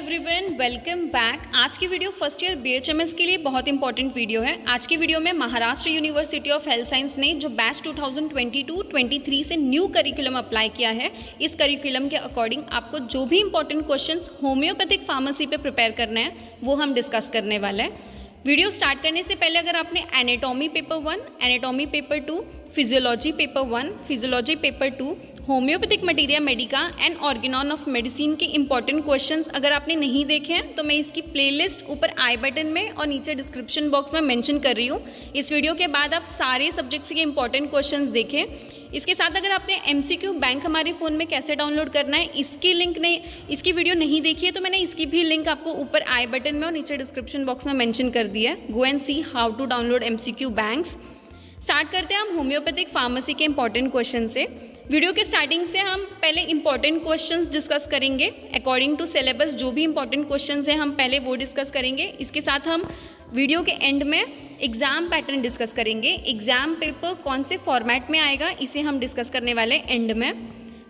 Everyone, welcome back. आज की video first year BHMS के लिए बहुत इंपॉर्टेंट वीडियो है। आज की वीडियो में Maharashtra university of health science ने जो बैच 2022-23 से न्यू करिकुलम अप्लाई किया है, इस करिकुलम के अकॉर्डिंग आपको जो भी इंपॉर्टेंट क्वेश्चंस होम्योपैथिक फार्मेसी पे प्रिपेयर करना है वो हम डिस्कस करने वाले हैं। वीडियो स्टार्ट करने से पहले अगर आपने anatomy paper 1, anatomy paper 2, physiology paper 1, physiology paper 2, homeopathic materia Medica and Organon of medicine के इंपॉर्टेंट क्वेश्चंस अगर आपने नहीं देखे हैं तो मैं इसकी प्लेलिस्ट ऊपर आई बटन में और नीचे डिस्क्रिप्शन बॉक्स में मेंशन कर रही हूँ। इस वीडियो के बाद आप सारे सब्जेक्ट्स के इंपॉर्टेंट क्वेश्चंस देखें। इसके साथ अगर आपने एमसीक्यू बैंक हमारे फ़ोन में कैसे डाउनलोड करना है इसकी वीडियो नहीं देखी है तो मैंने इसकी भी लिंक आपको ऊपर आई बटन में और नीचे डिस्क्रिप्शन बॉक्स में मेंशन कर दिया है। Go and see how to download MCQ banks. Start करते हैं हम होम्योपैथिक फार्मेसी के इंपॉर्टेंट क्वेश्चन से। वीडियो के स्टार्टिंग से हम पहले इंपॉर्टेंट क्वेश्चंस डिस्कस करेंगे। अकॉर्डिंग टू सिलेबस जो भी इंपॉर्टेंट क्वेश्चंस हैं हम पहले वो डिस्कस करेंगे। इसके साथ हम वीडियो के एंड में एग्ज़ाम पैटर्न डिस्कस करेंगे। एग्ज़ाम पेपर कौन से फॉर्मेट में आएगा इसे हम डिस्कस करने वाले एंड में।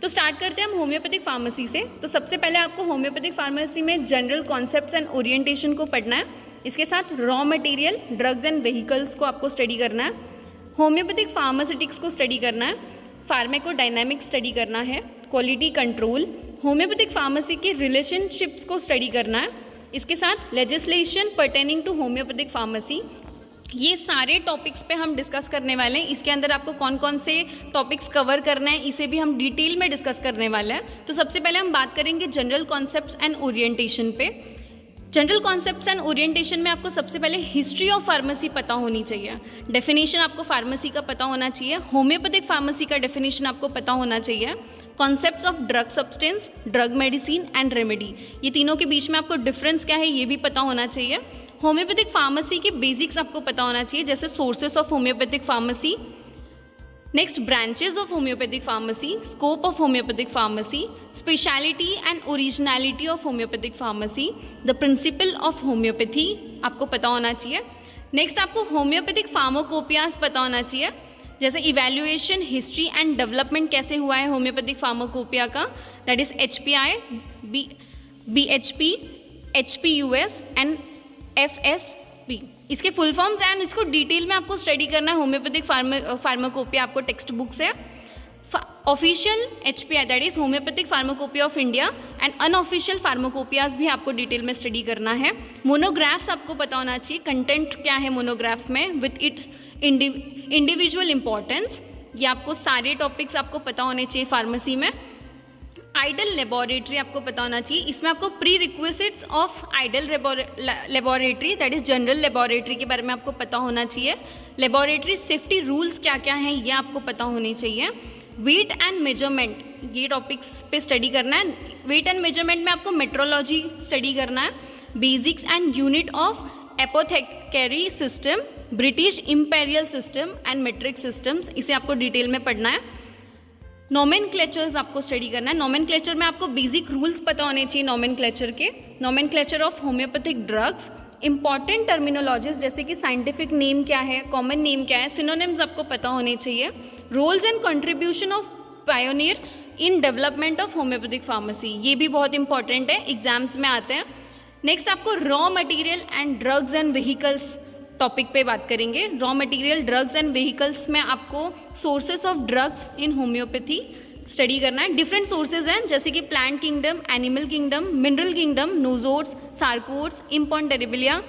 तो स्टार्ट करते हैं हम होम्योपैथिक फार्मेसी से। तो सबसे पहले आपको होम्योपैथिक फार्मेसी में जनरल कॉन्सेप्ट्स एंड ओरिएंटेशन को पढ़ना है। इसके साथ raw material, drugs and vehicles को आपको स्टडी करना है। होम्योपैथिक फार्मास्यूटिक्स को स्टडी करना है। फार्माकोडायनामिक्स स्टडी करना है। क्वालिटी कंट्रोल, होम्योपैथिक फार्मेसी के रिलेशनशिप्स को स्टडी करना है। इसके साथ legislation pertaining to homeopathic pharmacy, ये सारे टॉपिक्स पे हम डिस्कस करने वाले हैं। इसके अंदर आपको कौन कौन से टॉपिक्स कवर करना है इसे भी हम डिटेल में डिस्कस करने वाले हैं। तो सबसे पहले हम बात करेंगे जनरल कॉन्सेप्ट्स एंड ओरिएंटेशन पे। जनरल कॉन्सेप्ट्स एंड ओरिएंटेशन में आपको सबसे पहले हिस्ट्री ऑफ फार्मेसी पता होनी चाहिए। डेफिनेशन आपको फार्मेसी का पता होना चाहिए। होम्योपैथिक फार्मेसी का डेफिनेशन आपको पता होना चाहिए। Concepts of drug substance, drug medicine and remedy, ये तीनों के बीच में आपको डिफरेंस क्या है ये भी पता होना चाहिए। होम्योपैथिक फार्मेसी के बेसिक्स आपको पता होना चाहिए, जैसे sources of homeopathic pharmacy, next branches of homeopathic pharmacy, scope of homeopathic pharmacy, speciality and originality of homeopathic pharmacy, the principle of homeopathy आपको पता होना चाहिए। नेक्स्ट आपको होम्योपैथिक फार्माकोपियास पता होना चाहिए, जैसे इवैल्यूएशन, हिस्ट्री एंड डेवलपमेंट कैसे हुआ है होम्योपैथिक फार्माकोपिया का, that is HPI, BHP, HPUS and FSP, इसके फुल फॉर्म्स एंड इसको डिटेल में आपको स्टडी करना है। होम्योपैथिक फार्माकोपिया आपको टेक्स्ट बुक से। Official HPI that is homeopathic pharmacopoeia of India and unofficial pharmacopoeias भी आपको डिटेल में स्टडी करना है। मोनोग्राफ्स आपको पता होना चाहिए, कंटेंट क्या है मोनोग्राफ में विथ इट्स इंडिविजुअल इंपॉर्टेंस, ये आपको सारे टॉपिक्स आपको पता होने चाहिए फार्मेसी में। आइडल लेबोरेटरी आपको पता होना चाहिए, इसमें आपको prerequisites of ideal laboratory that is general laboratory के बारे में आपको पता होना चाहिए। लेबोरेटरी सेफ्टी रूल्स क्या क्या हैं ये आपको पता होने चाहिए। वेट एंड मेजरमेंट, ये टॉपिक्स पे स्टडी करना है। वेट एंड मेजरमेंट में आपको मेट्रोलॉजी स्टडी करना है। Basics and unit of apothecary system, British imperial system and metric systems, इसे आपको डिटेल में पढ़ना है। नोमेनक्लेचर्स आपको स्टडी करना है। नोमेनक्लेचर में आपको बेसिक रूल्स पता होने चाहिए नोमेनक्लेचर के। Nomenclature of homeopathic drugs, important terminologies जैसे कि साइंटिफिक नेम क्या है, कॉमन नेम क्या है, सिनोनिम्स आपको पता होने चाहिए। Roles and contribution of pioneer in development of homeopathic pharmacy, ये भी बहुत इंपॉर्टेंट है, एग्जाम्स में आते हैं। नेक्स्ट आपको raw material and drugs and vehicles topic पे बात करेंगे। Raw material, drugs and vehicles में आपको sources of drugs in homeopathy study करना है। डिफरेंट सोर्सेज हैं जैसे कि plant kingdom, animal kingdom, mineral kingdom, nosodes, sarcodes, imponderabilia,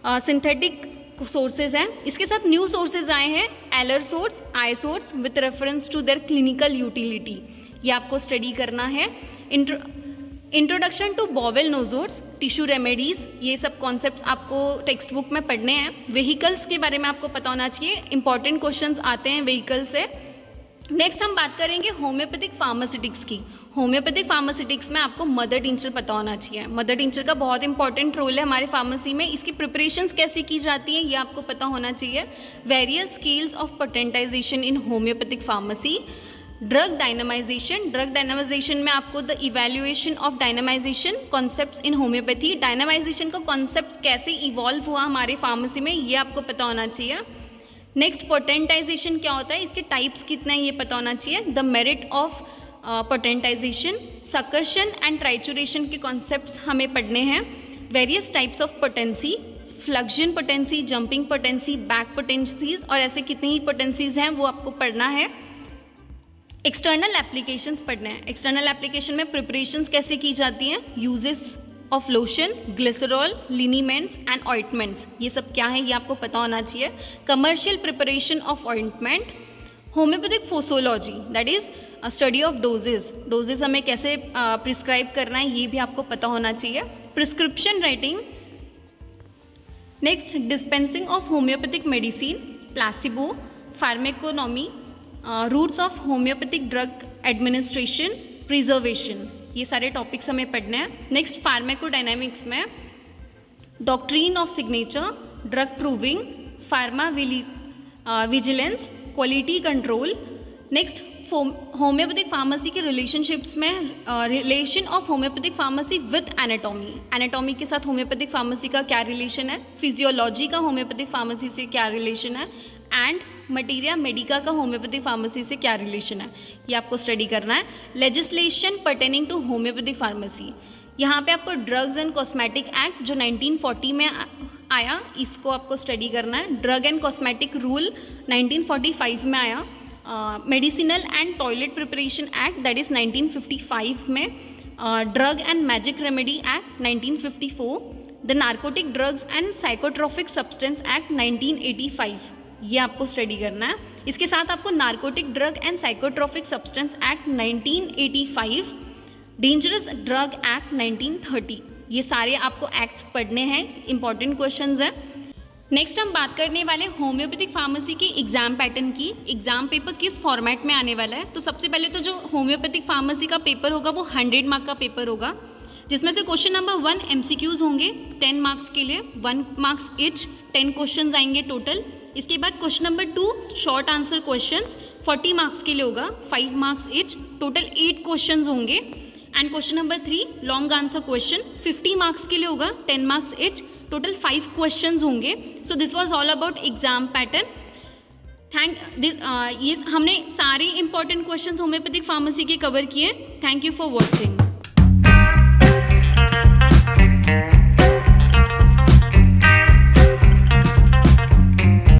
synthetic sources हैं। इसके साथ न्यू सोर्सेज आए हैं, एलर source, I source with reference to their clinical utility, ये आपको स्टडी करना है। Introduction to bowel नोजोड्स, tissue remedies, ये सब कॉन्सेप्ट्स आपको टेक्स्ट बुक में पढ़ने हैं। व्हीकल्स के बारे में आपको पता होना चाहिए, इंपॉर्टेंट क्वेश्चंस आते हैं व्हीकल से। नेक्स्ट हम बात करेंगे होम्योपैथिक फार्मास्यूटिक्स की। होम्योपैथिक फार्मास्यूटिक्स में आपको मदर टिंचर पता होना चाहिए। मदर टिंचर का बहुत इंपॉर्टेंट रोल है हमारे फार्मेसी में, इसकी प्रिपरेशंस कैसे की जाती हैं ये आपको पता होना चाहिए। Various scales of potentization in homeopathic pharmacy. Drug dynamization में आपको the evaluation of dynamization concepts in homeopathy, dynamization का कॉन्सेप्ट कैसे इवॉल्व हुआ हमारे फार्मेसी में ये आपको पता होना चाहिए। नेक्स्ट पोटेंटाइजेशन क्या होता है, इसके टाइप्स कितने हैं ये पता होना चाहिए। The merit of potentization, succussion and trituration के कॉन्सेप्ट्स हमें पढ़ने हैं, various types of potency, fluxion potency, jumping potency, back potencies और ऐसे कितनी ही पोटेंसीज हैं वो आपको पढ़ना है। एक्सटर्नल एप्लीकेशंस पढ़ने हैं। एक्सटर्नल एप्लीकेशन में प्रिपरेशंस कैसे की जाती हैं, uses of lotion, glycerol, liniments and ointments, ये सब क्या है ये आपको पता होना चाहिए। Commercial preparation of ointment, homeopathic posology that is study of doses हमें कैसे प्रिस्क्राइब करना है ये भी आपको पता होना चाहिए। Prescription writing, next dispensing of homeopathic medicine, placebo, pharmaconomy, routes of homeopathic drug administration, preservation, ये सारे टॉपिक्स हमें पढ़ने हैं। नेक्स्ट फार्मेकोडायनामिक्स में doctrine of signature, drug proving, pharmacovigilance, quality control. Next homeopathic pharmacy के रिलेशनशिप्स में relation of homeopathic pharmacy with anatomy, anatomy के साथ होम्योपैथिक फार्मेसी का क्या रिलेशन है, फिजियोलॉजी का होम्योपैथिक फार्मेसी से क्या रिलेशन है, एंड मटीरिया मेडिका का होम्योपैथिक फार्मेसी से क्या रिलेशन है, ये आपको स्टडी करना है। Legislation pertaining to homeopathic pharmacy, यहाँ पे आपको ड्रग्स एंड कॉस्मेटिक एक्ट जो 1940 में आया इसको आपको स्टडी करना है। ड्रग एंड कॉस्मेटिक रूल 1945 में आया। Medicinal and toilet preparation act that is 1955 में। Drug and magic remedy act 1954। The narcotic drugs and psychotropic substance act 1985, ये आपको स्टडी करना है। इसके साथ आपको narcotic drug and psychotropic substance act 1985, dangerous drug act 1930, ये सारे आपको एक्ट्स पढ़ने हैं, इंपॉर्टेंट क्वेश्चंस हैं। नेक्स्ट हम बात करने वाले होम्योपैथिक फार्मेसी के एग्जाम पैटर्न की। एग्जाम पेपर किस फॉर्मेट में आने वाला है, तो सबसे पहले तो जो होम्योपैथिक फार्मेसी का पेपर होगा वो 100 मार्क का पेपर होगा, जिसमें से क्वेश्चन नंबर 1 MCQs होंगे 10 मार्क्स के लिए, 1 मार्क्स ईच, 10 क्वेश्चन आएंगे टोटल। इसके बाद question number 2 short answer questions 40 marks के लिए होगा, 5 मार्क्स ईच, टोटल 8 क्वेश्चंस होंगे। And question number 3 long answer question 50 marks के लिए होगा, 10 मार्क्स ईच, टोटल 5 क्वेश्चंस होंगे। So this was all about exam pattern. ये हमने सारे इंपॉर्टेंट क्वेश्चंस होम्योपैथिक फार्मेसी के कवर किए। Thank you for watching.